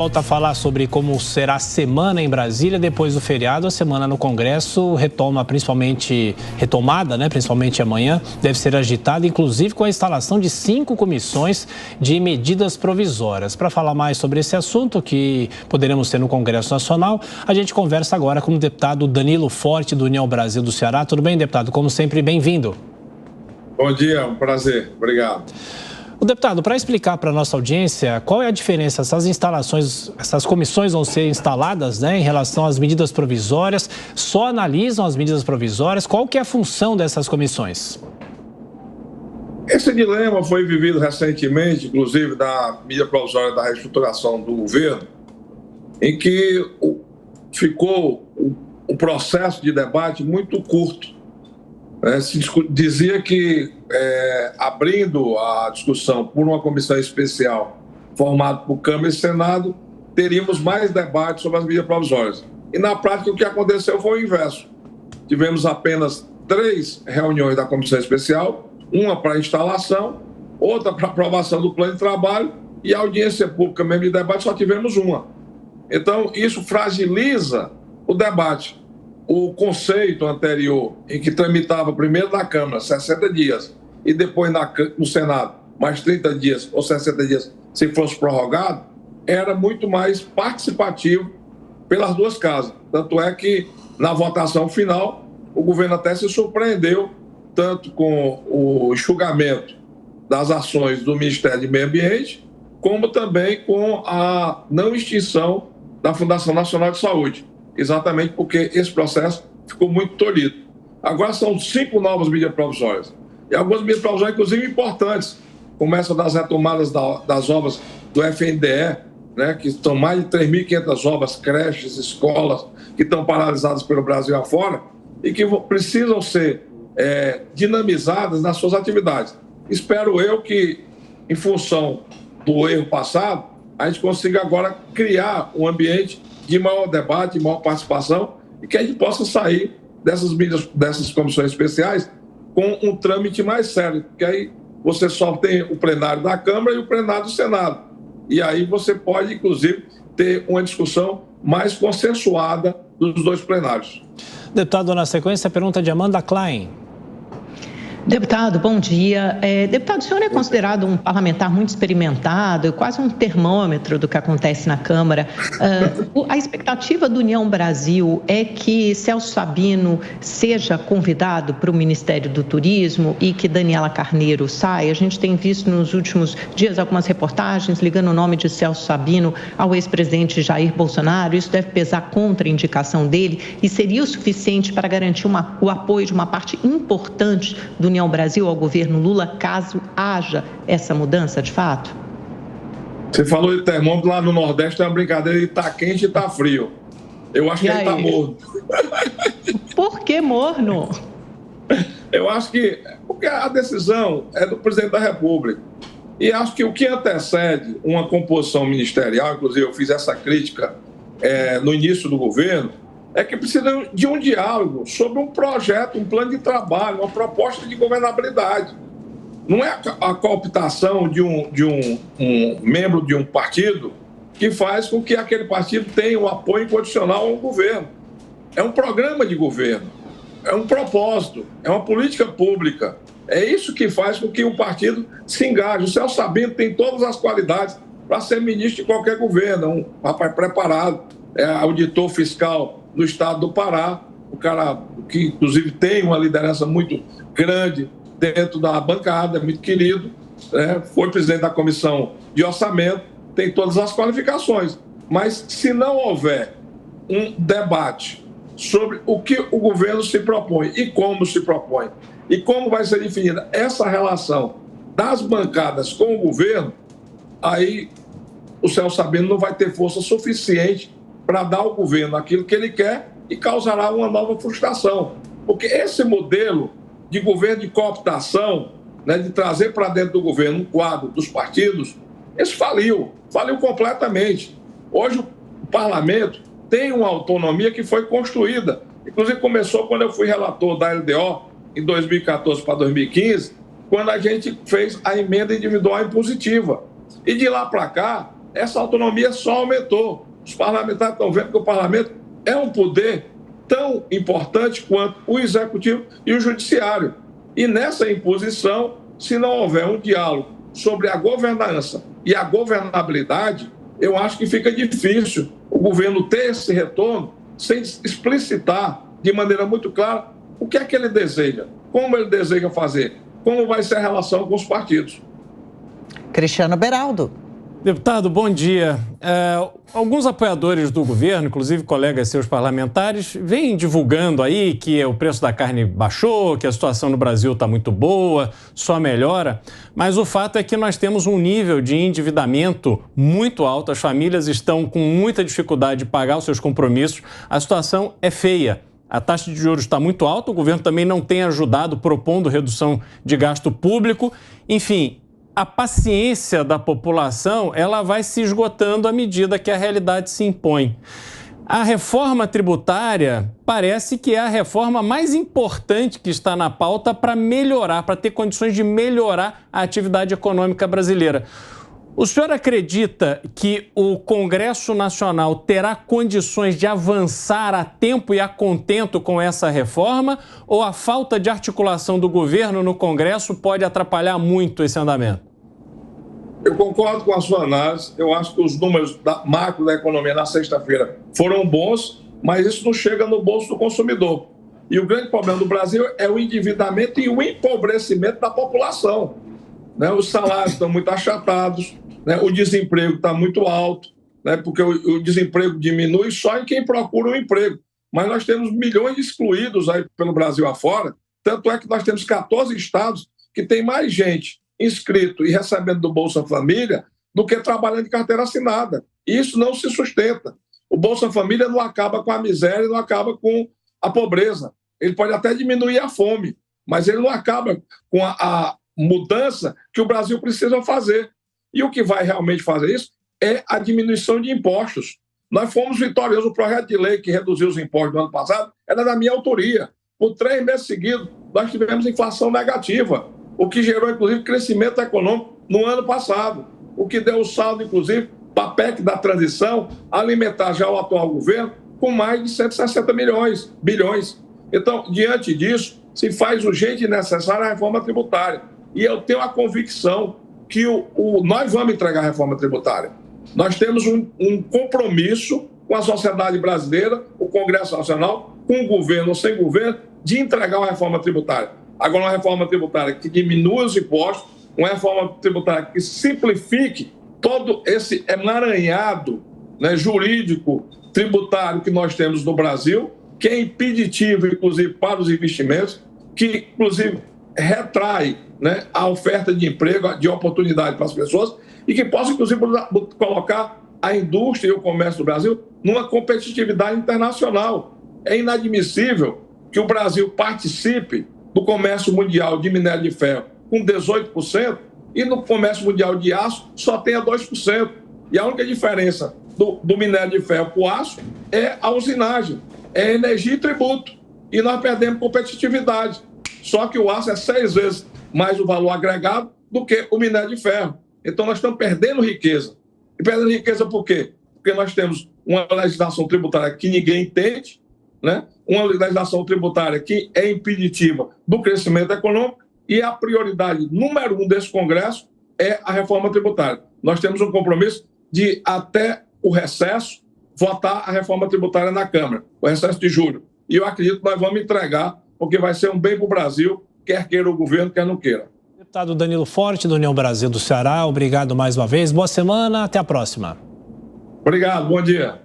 Volta a falar sobre como será a semana em Brasília depois do feriado. A semana no Congresso retomada, principalmente amanhã, deve ser agitada, inclusive com a instalação de 5 comissões de medidas provisórias. Para falar mais sobre esse assunto que poderemos ter no Congresso Nacional, a gente conversa agora com o deputado Danilo Forte, do União Brasil do Ceará. Tudo bem, deputado? Como sempre, bem-vindo. Bom dia, um prazer. Obrigado. O deputado, para explicar para a nossa audiência qual é a diferença, essas comissões vão ser instaladas, em relação às medidas provisórias, só analisam as medidas provisórias, qual que é a função dessas comissões? Esse dilema foi vivido recentemente, inclusive da medida provisória da reestruturação do governo, em que ficou o processo de debate muito curto. Se dizia que, abrindo a discussão por uma comissão especial formada por Câmara e Senado, teríamos mais debate sobre as medidas provisórias. E, na prática, o que aconteceu foi o inverso. Tivemos apenas 3 reuniões da comissão especial, uma para instalação, outra para aprovação do plano de trabalho e a audiência pública mesmo de debate só tivemos uma. Então, isso fragiliza o debate. O conceito anterior, em que tramitava primeiro na Câmara 60 dias e depois no Senado mais 30 dias ou 60 dias, se fosse prorrogado, era muito mais participativo pelas duas casas. Tanto é que, na votação final, o governo até se surpreendeu, tanto com o enxugamento das ações do Ministério do Meio Ambiente, como também com a não extinção da Fundação Nacional de Saúde. Exatamente porque esse processo ficou muito tolhido. Agora são 5 novas medidas provisórias. E algumas medidas provisórias, inclusive, importantes. Começam das retomadas das obras do FNDE, que são mais de 3.500 obras, creches, escolas, que estão paralisadas pelo Brasil afora e que precisam ser dinamizadas nas suas atividades. Espero eu que, em função do erro passado, a gente consiga agora criar um ambiente de maior debate, de maior participação, e que a gente possa sair dessas comissões especiais com um trâmite mais sério, porque aí você só tem o plenário da Câmara e o plenário do Senado. E aí você pode, inclusive, ter uma discussão mais consensuada dos 2 plenários. Deputado, na sequência, a pergunta de Amanda Klein. Deputado, bom dia. Deputado, o senhor é considerado um parlamentar muito experimentado, quase um termômetro do que acontece na Câmara. A expectativa do União Brasil é que Celso Sabino seja convidado para o Ministério do Turismo e que Daniela Carneiro saia. A gente tem visto nos últimos dias algumas reportagens ligando o nome de Celso Sabino ao ex-presidente Jair Bolsonaro. Isso deve pesar contra a indicação dele e seria o suficiente para garantir o apoio de uma parte importante do União Brasil ao governo Lula, caso haja essa mudança de fato? Você falou de termômetro, lá no Nordeste é uma brincadeira de tá quente e tá frio. Eu acho que ele tá morno. Por que morno? Eu acho que porque a decisão é do presidente da República. E acho que o que antecede uma composição ministerial, inclusive eu fiz essa crítica no início do governo, é que precisa de um diálogo sobre um projeto, um plano de trabalho, uma proposta de governabilidade. Não é a cooptação de um membro de um partido que faz com que aquele partido tenha um apoio incondicional ao governo. É um programa de governo, é um propósito, é uma política pública. É isso que faz com que o partido se engaje. O Celso Sabino tem todas as qualidades para ser ministro de qualquer governo, é um rapaz preparado, é auditor fiscal do estado do Pará, o cara que, inclusive, tem uma liderança muito grande dentro da bancada, é muito querido, foi presidente da comissão de orçamento, tem todas as qualificações. Mas, se não houver um debate sobre o que o governo se propõe e como se propõe, e como vai ser definida essa relação das bancadas com o governo, aí o Celso Sabino não vai ter força suficiente para dar ao governo aquilo que ele quer e causará uma nova frustração. Porque esse modelo de governo de cooptação, de trazer para dentro do governo um quadro dos partidos, esse faliu completamente. Hoje o parlamento tem uma autonomia que foi construída. Inclusive começou quando eu fui relator da LDO em 2014 para 2015, quando a gente fez a emenda individual impositiva. E de lá para cá, essa autonomia só aumentou. Os parlamentares estão vendo que o parlamento é um poder tão importante quanto o executivo e o judiciário. E nessa imposição, se não houver um diálogo sobre a governança e a governabilidade, eu acho que fica difícil o governo ter esse retorno sem explicitar de maneira muito clara o que é que ele deseja, como ele deseja fazer, como vai ser a relação com os partidos. Cristiano Beraldo. Deputado, bom dia. Alguns apoiadores do governo, inclusive colegas seus parlamentares, vêm divulgando aí que o preço da carne baixou, que a situação no Brasil está muito boa, só melhora. Mas o fato é que nós temos um nível de endividamento muito alto, as famílias estão com muita dificuldade de pagar os seus compromissos, a situação é feia. A taxa de juros está muito alta, o governo também não tem ajudado propondo redução de gasto público. Enfim, a paciência da população ela vai se esgotando à medida que a realidade se impõe. A reforma tributária parece que é a reforma mais importante que está na pauta para melhorar, para ter condições de melhorar a atividade econômica brasileira. O senhor acredita que o Congresso Nacional terá condições de avançar a tempo e a contento com essa reforma? Ou a falta de articulação do governo no Congresso pode atrapalhar muito esse andamento? Eu concordo com a sua análise. Eu acho que os números macro da economia na sexta-feira foram bons, mas isso não chega no bolso do consumidor. E o grande problema do Brasil é o endividamento e o empobrecimento da população. Os salários estão muito achatados, o desemprego está muito alto, porque o desemprego diminui só em quem procura um emprego. Mas nós temos milhões de excluídos aí pelo Brasil afora, tanto é que nós temos 14 estados que tem mais gente inscrito e recebendo do Bolsa Família do que trabalhando de carteira assinada. E isso não se sustenta. O Bolsa Família não acaba com a miséria, não acaba com a pobreza. Ele pode até diminuir a fome, mas ele não acaba com a mudança que o Brasil precisa fazer. E o que vai realmente fazer isso é a diminuição de impostos. Nós fomos vitoriosos. O projeto de lei que reduziu os impostos no ano passado era da minha autoria. Por 3 meses seguidos, nós tivemos inflação negativa, o que gerou, inclusive, crescimento econômico no ano passado, o que deu o saldo, inclusive, para a PEC da transição alimentar já o atual governo com mais de 160 bilhões. Então, diante disso, se faz urgente e necessária a reforma tributária. E eu tenho a convicção que nós vamos entregar a reforma tributária. Nós temos um compromisso com a sociedade brasileira, o Congresso Nacional, com o governo ou sem governo, de entregar uma reforma tributária. Agora, uma reforma tributária que diminua os impostos, uma reforma tributária que simplifique todo esse emaranhado jurídico, tributário que nós temos no Brasil, que é impeditivo, inclusive, para os investimentos, que, inclusive, retrai a oferta de emprego, de oportunidade para as pessoas e que possa, inclusive, colocar a indústria e o comércio do Brasil numa competitividade internacional. É inadmissível que o Brasil participe do comércio mundial de minério de ferro com 18% e no comércio mundial de aço só tenha 2%. E a única diferença do minério de ferro para o aço é a usinagem, é energia e tributo. E nós perdemos competitividade. Só que o aço é 6 vezes mais o valor agregado do que o minério de ferro. Então nós estamos perdendo riqueza. E perdendo riqueza por quê? Porque nós temos uma legislação tributária que ninguém entende, uma legislação tributária que é impeditiva do crescimento econômico e a prioridade número 1 desse Congresso é a reforma tributária. Nós temos um compromisso de, até o recesso, votar a reforma tributária na Câmara, o recesso de julho. E eu acredito que nós vamos entregar, porque vai ser um bem para o Brasil, quer queira o governo, quer não queira. Deputado Danilo Forte, da União Brasil do Ceará, obrigado mais uma vez. Boa semana, até a próxima. Obrigado, bom dia.